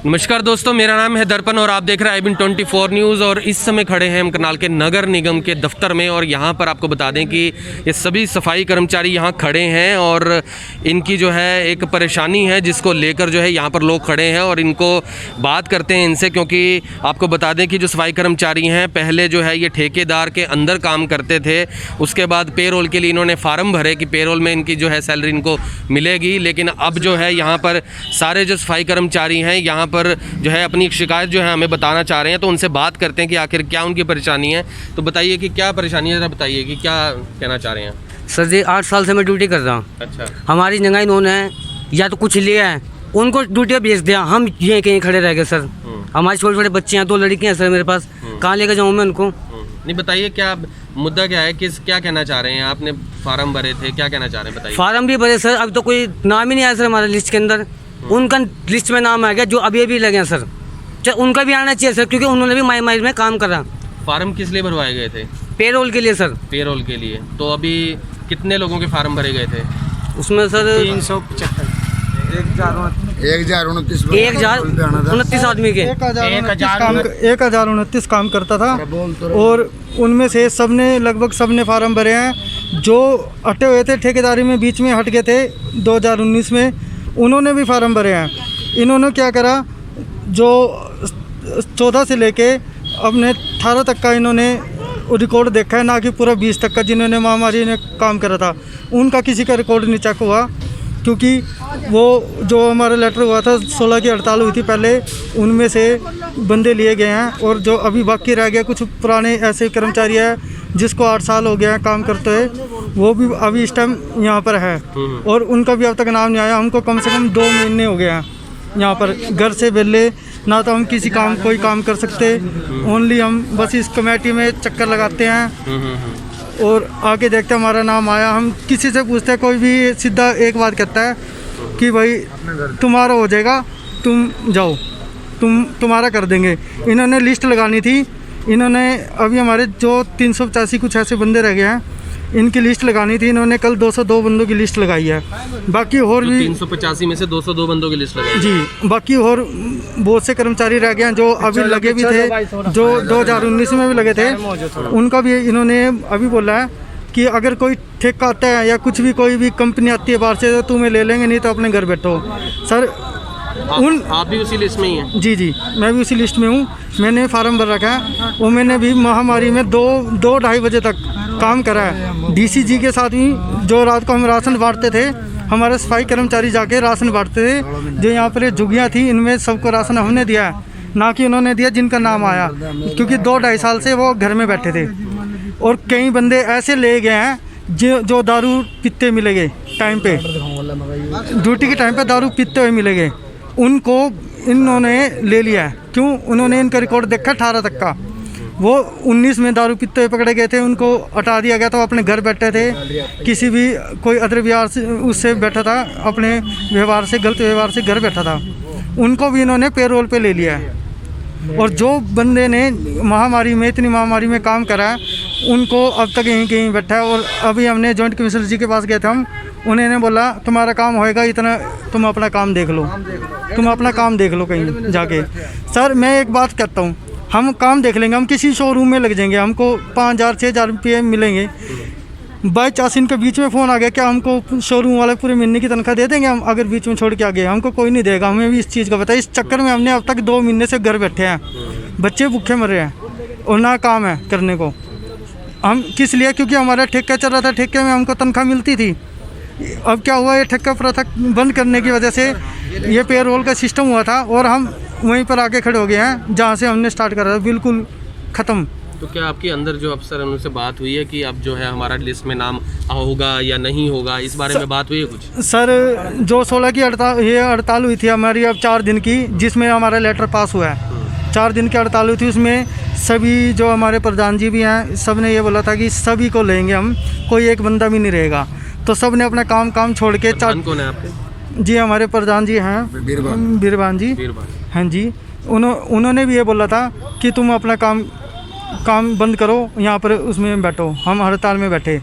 नमस्कार दोस्तों, मेरा नाम है दर्पण और आप देख रहे हैं IBN 24 न्यूज़। और इस समय खड़े हैं हम करनाल के नगर निगम के दफ्तर में। और यहाँ पर आपको बता दें कि ये सभी सफाई कर्मचारी यहाँ खड़े हैं और इनकी जो है एक परेशानी है जिसको लेकर जो है यहाँ पर लोग खड़े हैं और इनको बात करते हैं इनसे। क्योंकि आपको बता दें कि जो सफाई कर्मचारी हैं पहले जो है ये ठेकेदार के अंदर काम करते थे, उसके बाद पेरोल के लिए इन्होंने फार्म भरे कि पेरोल में इनकी जो है सैलरी इनको मिलेगी। लेकिन अब जो है यहाँ पर सारे जो सफाई कर्मचारी हैं यहाँ पर जो है अपनी शिकायत जो है हमें बताना चाह रहे हैं, तो उनसे बात करते हैं कि आखिर क्या उनकी परेशानी है। तो बताइए कि क्या परेशानी है, ज़रा बताइए कि क्या कहना चाह रहे हैं। सर जी 8 साल से मैं ड्यूटी कर रहा हूँ। अच्छा। हमारी जगह इन्होंने या तो कुछ लिया है, उनको ड्यूटी पर भेज दिया, हम ये कहीं खड़े रह गए सर। हमारे छोटे छोटे बच्चे हैं, 2 लड़कियाँ हैं सर मेरे पास, कहाँ लेकर जाऊँ मैं उनको। नहीं, बताइए क्या मुद्दा क्या है, क्या कहना चाह रहे हैं। आपने फार्म भरे थे, क्या कहना चाह रहे हैं बताइए। फार्म भी भरे सर, अब तो कोई नाम ही नहीं आया सर हमारे लिस्ट के अंदर। उनका लिस्ट में नाम आ गया जो अभी लगे हैं सर, उनका भी आना चाहिए सर, क्योंकि उन्होंने भी माई में काम करा। फार्म किस लिए भरवाए गए थे? पेरोल के लिए सर। पेरोल के लिए। तो अभी कितने लोगों के फार्म भरे गए थे? उसमें सर 375 1029 1029 आदमी के 1029 काम करता था। और उनमें से सबने लगभग सबने फार्म भरे हैं। जो हटे हुए थे ठेकेदारी में बीच में हट गए थे 2019 में, उन्होंने भी फार्म भरे हैं। इन्होंने क्या करा, जो 14 से लेके अपने 18 तक का इन्होंने रिकॉर्ड देखा है, ना कि पूरा 20 तक का जिन्होंने महामारी में काम करा था उनका किसी का रिकॉर्ड नहीं चेक हुआ। क्योंकि वो जो हमारा लेटर हुआ था 16 की हड़ताल हुई थी पहले, उनमें से बंदे लिए गए हैं। और जो अभी बाकी रह गया कुछ पुराने ऐसे कर्मचारी हैं जिसको 8 साल हो गया है काम करते हुए, वो भी अभी इस टाइम यहाँ पर है और उनका भी अब तक नाम नहीं आया। हमको कम से कम 2 महीने हो गए हैं यहाँ पर, घर से बेले ना तो हम किसी कोई काम कर सकते, ओनली हम बस इस कमेटी में चक्कर लगाते हैं और आगे देखते हमारा नाम आया। हम किसी से पूछते हैं, कोई भी सीधा एक बात कहता है कि भाई तुम्हारा हो जाएगा, तुम जाओ, तुम्हारा कर देंगे। इन्होंने लिस्ट लगानी थी, इन्होंने अभी हमारे जो 385 कुछ ऐसे बंदे रह गए हैं, इनकी लिस्ट लगानी थी। इन्होंने कल 202 बंदों की लिस्ट लगाई है। बाकी और भी 385 में से 202 बंदों की लिस्ट लगाई जी। बाकी और बहुत से कर्मचारी रह गए हैं जो अभी लगे भी थे, जो 2019 में भी लगे थे, उनका भी इन्होंने अभी बोला है कि अगर कोई ठेका आता है या कुछ भी कोई भी कंपनी आती है बाहर से तो तुम्हें ले लेंगे, नहीं तो अपने घर बैठो। सर आप भी उसी लिस्ट में ही हैं? जी, मैं भी उसी लिस्ट में हूँ। मैंने फार्म भर रखा है और मैंने भी महामारी में 2-2:30 बजे तक काम करा है। डीसी जी के साथ भी जो रात को हम राशन बांटते थे, हमारे सफाई कर्मचारी जाके राशन बांटते थे। जो यहाँ पर झुग्गियाँ थी इनमें सबको राशन हमने दिया है, ना कि उन्होंने दिया जिनका नाम आया, क्योंकि 2-2.5 साल से वो घर में बैठे थे। और कई बंदे ऐसे ले गए हैं जो दारू पीते मिले गए टाइम पे, ड्यूटी के टाइम पे दारू पीते हुए मिले गए, उनको इन्होंने ले लिया है। क्यों? उन्होंने इनका रिकॉर्ड देखा 18 तक का, वो 19 में दारू पीते हुए पकड़े गए थे, उनको हटा दिया गया था। अपने घर बैठे थे, किसी भी कोई अदर व्यवहार से उससे बैठा था, अपने व्यवहार से गलत व्यवहार से घर बैठा था, उनको भी इन्होंने पेरोल पे ले लिया है। और जो बंदे ने महामारी में इतनी महामारी में काम करा है, उनको अब तक यहीं बैठा है। और अभी हमने जॉइंट कमिश्नर जी के पास गए थे हम, उन्होंने बोला तुम्हारा काम होएगा इतना, तुम अपना काम देख लो, तुम अपना काम देख लो कहीं जाके। सर मैं एक बात कहता हूँ, हम काम देख लेंगे, हम किसी शोरूम में लग जाएंगे, हमको 5,000-6,000 रुपये मिलेंगे। बाई चांस इनके बीच में फ़ोन आ गया, क्या हमको शोरूम वाले पूरे महीने की तनख्वाह दे देंगे? हम अगर बीच में छोड़ के आ गए, हमको कोई नहीं देगा। हमें भी इस चीज़ का पता है। इस चक्कर में हमने अब तक 2 महीने से घर बैठे हैं, बच्चे भूखे मर रहे हैं और ना काम है करने को। हम किस लिए? क्योंकि हमारा ठेका चल रहा था, ठेके में हमको तनख्वाह मिलती थी। अब क्या हुआ, ये ठेका प्रथा बंद करने की वजह से ये पेरोल का सिस्टम हुआ था और हम वहीं पर आके खड़े हो गए हैं जहाँ से हमने स्टार्ट करा था, बिल्कुल ख़त्म। तो क्या आपके अंदर जो अफसर हैं उनसे बात हुई है कि अब जो है हमारा लिस्ट में नाम होगा या नहीं होगा, इस बारे में बात हुई है कुछ? सर जो 16 की हड़ताल हुई थी हमारी, अब 4 दिन की, जिसमें हमारा लेटर पास हुआ है। 4 दिन की हड़ताल हुई थी, उसमें सभी जो हमारे प्रधान जी भी हैं, सब ने ये बोला था कि सभी को लेंगे हम, कोई एक बंदा भी नहीं रहेगा। तो सब ने अपना काम छोड़ के। कौन है आपके? जी हमारे प्रधान जी हैं बीरबान जी। हाँ जी, उन्होंने भी ये बोला था कि तुम अपना काम बंद करो, यहाँ पर उसमें बैठो। हम हड़ताल में बैठे।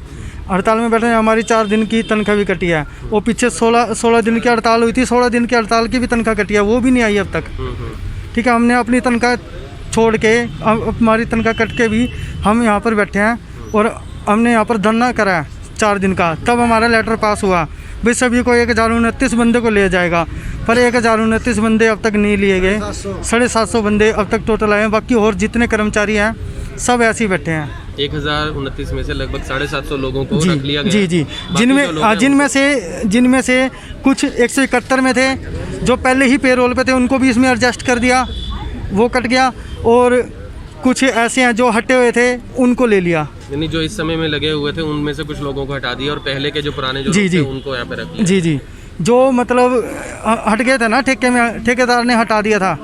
हड़ताल में बैठे हैं। हमारी 4 दिन की तनख्वाह भी कटी है। वो पीछे 16 दिन की हड़ताल हुई थी, 16 दिन की हड़ताल की भी तनख्वाह कटी है, वो भी नहीं आई अब तक। ठीक है, हमने अपनी तनख्वाह छोड़ के, हमारी तनख्वाह कट के भी हम यहाँ पर बैठे हैं और हमने यहाँ पर धरना करा है 4 दिन का। तब हमारा लेटर पास हुआ भाई सभी को 1029 बंदे को लिया जाएगा, पर 1029 बंदे अब तक नहीं लिए गए। 750 बंदे अब तक टोटल आए हैं। बाकी और जितने कर्मचारी हैं सब ऐसे ही बैठे हैं। 1029 में से लगभग 750 लोगों को जी रख लिया गया। जी जी, जिनमें से कुछ 171 में थे जो पहले ही पेरोल पे थे, उनको भी इसमें एडजस्ट कर दिया, वो कट गया। और कुछ ऐसे हैं जो हटे हुए थे, उनको ले लिया। यानी जो इस समय में लगे हुए थे उनमें से कुछ लोगों को हटा दिया और पहले के जो पुराने जो जी लोग थे जी उनको यहाँ पे रख लिया। जी जी, जो मतलब हट गए थे ना ठेके में, ठेकेदार ने हटा दिया था,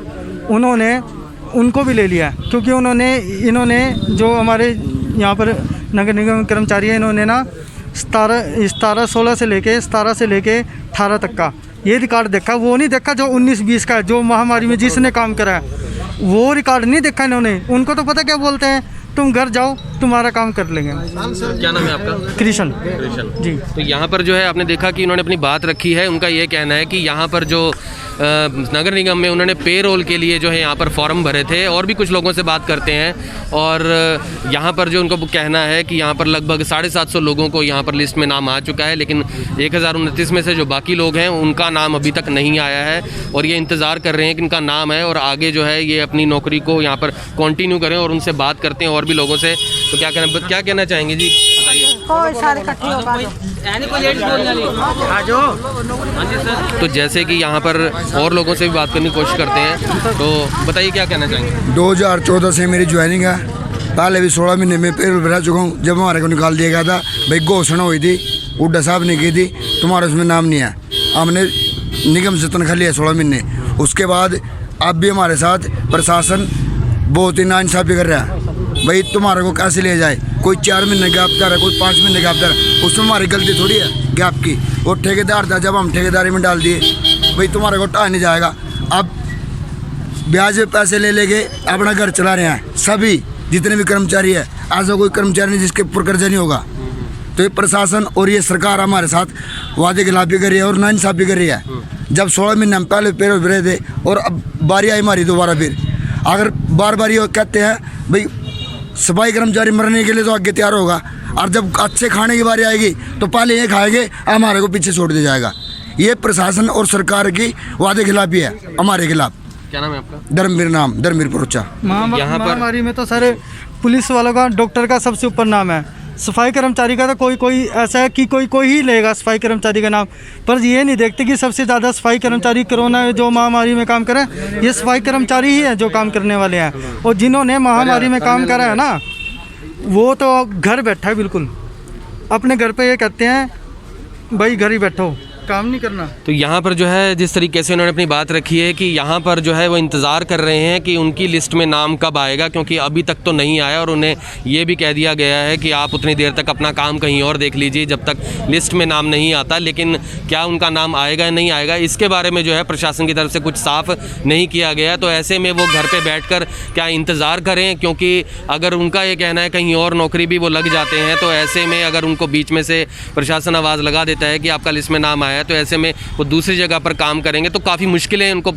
उन्होंने उनको भी ले लिया। क्योंकि इन्होंने जो हमारे यहाँ पर नगर निगम कर्मचारी हैं, इन्होंने ना 16 से लेके 18 तक का ये रिकॉर्ड देखा। वो नहीं देखा जो 19-20 का है, जो महामारी में जिसने काम करा है, वो रिकॉर्ड नहीं देखा इन्होंने। उनको तो पता क्या बोलते हैं, तुम घर जाओ, तुम्हारा काम कर लेंगे। क्या नाम है आपका? कृष्ण जी। तो यहाँ पर जो है आपने देखा कि इन्होंने अपनी बात रखी है। उनका ये कहना है कि यहाँ पर जो नगर निगम में उन्होंने पे रोल के लिए जो है यहाँ पर फॉर्म भरे थे। और भी कुछ लोगों से बात करते हैं और यहाँ पर जो उनको कहना है कि यहाँ पर लगभग 750 लोगों को यहाँ पर लिस्ट में नाम आ चुका है, लेकिन 1029 में से जो बाकी लोग हैं उनका नाम अभी तक नहीं आया है और ये इंतज़ार कर रहे हैं कि इनका नाम है और आगे जो है ये अपनी नौकरी को यहाँ पर कंटिन्यू करें। और उनसे बात करते हैं और भी लोगों से। तो क्या कहना चाहेंगे जी, तो जैसे कि यहाँ पर और लोगों से भी बात करने की कोशिश करते हैं, तो बताइए क्या कहना चाहेंगे। 2014 से मेरी ज्वाइनिंग है। पहले भी 16 महीने में पेरोल भरा चुका हूँ। जब हमारे को निकाल दिया गया था, भाई घोषणा हुई थी, हुड्डा साहब ने की थी तुम्हारा उसमें नाम नहीं है। हमने निगम से तनख्वाह लिया 16 महीने। उसके बाद अब भी हमारे साथ प्रशासन बहुत ही नाइंसाफ़ी कर रहा है। भाई तुम्हारे को कैसे ले जाए, कोई 4 महीने गैप दे रहा है, कोई 5 महीने गैप दे रहा है, उसमें हमारी गलती थोड़ी है गैप की। वो ठेकेदार था, जब हम ठेकेदारी में डाल दिए, भाई तुम्हारे को टाल नहीं जाएगा। अब ब्याज पे पैसे ले लेके अपना घर चला रहे हैं सभी जितने भी कर्मचारी है। ऐसा कोई कर्मचारी नहीं जिसके ऊपर कर्जा नहीं होगा। तो ये प्रशासन और ये सरकार हमारे साथ वादे खिलाफी कर रही है और नाइंसाफ़ी कर रही है। जब 16 महीने हम पहले पेरोल भरे थे और अब बारी आई हमारी दोबारा। फिर अगर बार बार ये कहते हैं भाई सफाई कर्मचारी मरने के लिए तो आगे तैयार होगा, और जब अच्छे खाने की बारी आएगी तो पहले ये खाएंगे, हमारे को पीछे छोड़ दिया जाएगा। ये प्रशासन और सरकार की वादे खिलाफी है हमारे खिलाफ। क्या नाम है आपका? धर्मवीर परोचा। महामारी में तो सर पुलिस वालों का, डॉक्टर का सबसे ऊपर नाम है। सफाई कर्मचारी का तो कोई ऐसा है कि कोई ही लेगा सफाई कर्मचारी का नाम, पर ये नहीं देखते कि सबसे ज़्यादा सफाई कर्मचारी कोरोना जो महामारी में काम करें, ये सफाई कर्मचारी ही है जो काम करने वाले हैं। और जिन्होंने महामारी में काम करा है ना, वो तो घर बैठा है, बिल्कुल अपने घर पे ये कहते हैं भाई घर ही बैठो, काम नहीं करना। तो यहाँ पर जो है जिस तरीके से उन्होंने अपनी बात रखी है कि यहाँ पर जो है वो इंतज़ार कर रहे हैं कि उनकी लिस्ट में नाम कब आएगा, क्योंकि अभी तक तो नहीं आया। और उन्हें ये भी कह दिया गया है कि आप उतनी देर तक अपना काम कहीं और देख लीजिए जब तक लिस्ट में नाम नहीं आता। लेकिन क्या उनका नाम आएगा या नहीं आएगा, इसके बारे में जो है प्रशासन की तरफ से कुछ साफ नहीं किया गया। तो ऐसे में वो घर पर बैठ कर क्या इंतज़ार करें, क्योंकि अगर उनका ये कहना है कहीं और नौकरी भी वो लग जाते हैं, तो ऐसे में अगर उनको बीच में से प्रशासन आवाज़ लगा देता है कि आपका लिस्ट में नाम आया है, तो ऐसे में वो दूसरी जगह पर काम करेंगे तो काफ़ी मुश्किलें उनको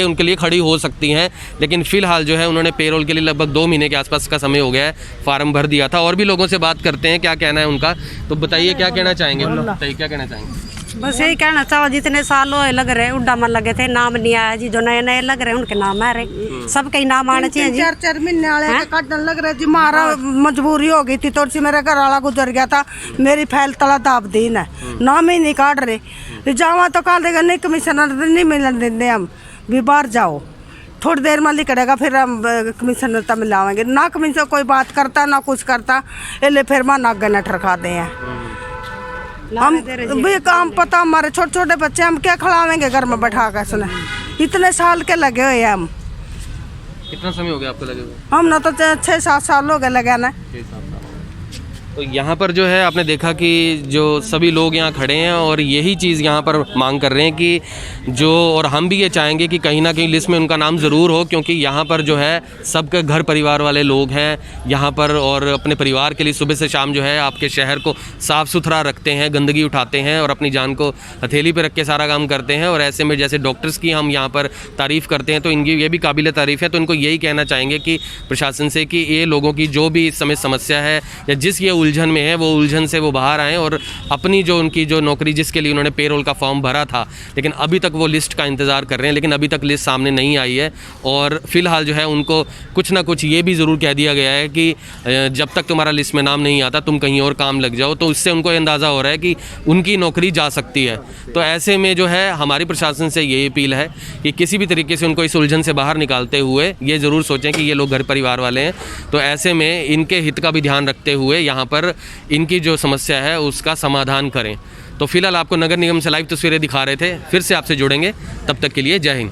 उनके लिए खड़ी हो सकती हैं। लेकिन फ़िलहाल जो है उन्होंने पेरोल के लिए लगभग 2 महीने के आसपास का समय हो गया है, फार्म भर दिया था। और भी लोगों से बात करते हैं क्या कहना है उनका। तो बताइए क्या कहना चाहेंगे, बताइए क्या कहना चाहेंगे। बस यही कहना चाहो, जितने साल हो लग रहे उड्डा मन लगे थे, नाम नहीं आया जी। जो नए नए लग रहे उनके नाम आ रहे, सबके नाम आने चाहिए जी। 4 महीने वाले काटने लग रहे जी। मारा मजबूरी हो गई थी, थोड़ी सी मेरा घर वाला गुजर गया था, मेरी फैल तला दाब दी है, नाम ही नहीं काट रहे। जावा तो काट देगा नहीं, कमिश्नर नहीं मिलन देंगे, हम भी बाहर जाओ, थोड़ी देर में लिखड़ेगा, फिर हम कमिश्नर तक मिलावेंगे ना। कमिश्नर कोई बात करता ना कुछ करता, इसलिए फिर मां नाग नटर खाते हैं हम भी। काम पता, हमारे छोटे छोटे बच्चे, हम क्या खिलावेंगे घर में बैठा कर सुने। इतने साल के लगे हुए हैं हम। कितना समय हो गया आपको लगे हुए? हम ना तो 6-7 साल हो गए लगे ना। तो यहाँ पर जो है आपने देखा कि जो सभी लोग यहाँ खड़े हैं और यही चीज़ यहाँ पर मांग कर रहे हैं कि जो, और हम भी ये चाहेंगे कि कहीं ना कहीं लिस्ट में उनका नाम ज़रूर हो, क्योंकि यहाँ पर जो है सबके घर परिवार वाले लोग हैं यहाँ पर और अपने परिवार के लिए सुबह से शाम जो है आपके शहर को साफ़ सुथरा रखते हैं, गंदगी उठाते हैं और अपनी जान को हथेली पर रख के सारा काम करते हैं। और ऐसे में जैसे डॉक्टर्स की हम यहाँ पर तारीफ़ करते हैं तो इनकी ये भी काबिल तारीफ़ है। तो इनको यही कहना चाहेंगे कि प्रशासन से कि ये लोगों की जो भी इस समय समस्या है या जिस ये उलझन में है वो उलझन से वो बाहर आएँ और अपनी जो उनकी जो नौकरी जिसके लिए उन्होंने पेरोल का फॉर्म भरा था, लेकिन अभी तक वो लिस्ट का इंतज़ार कर रहे हैं, लेकिन अभी तक लिस्ट सामने नहीं आई है। और फिलहाल जो है उनको कुछ ना कुछ ये भी ज़रूर कह दिया गया है कि जब तक तुम्हारा लिस्ट में नाम नहीं आता तुम कहीं और काम लग जाओ। तो उससे उनको अंदाज़ा हो रहा है कि उनकी नौकरी जा सकती है। तो ऐसे में जो है हमारी प्रशासन से ये अपील है कि किसी भी तरीके से उनको इस उलझन से बाहर निकालते हुए ये ज़रूर सोचें कि ये लोग घर परिवार वाले हैं, तो ऐसे में इनके हित का भी ध्यान रखते हुए यहाँ पर इनकी जो समस्या है उसका समाधान करें। तो फिलहाल आपको नगर निगम से लाइव तस्वीरें दिखा रहे थे, फिर से आपसे जुड़ेंगे, तब तक के लिए जय हिंद।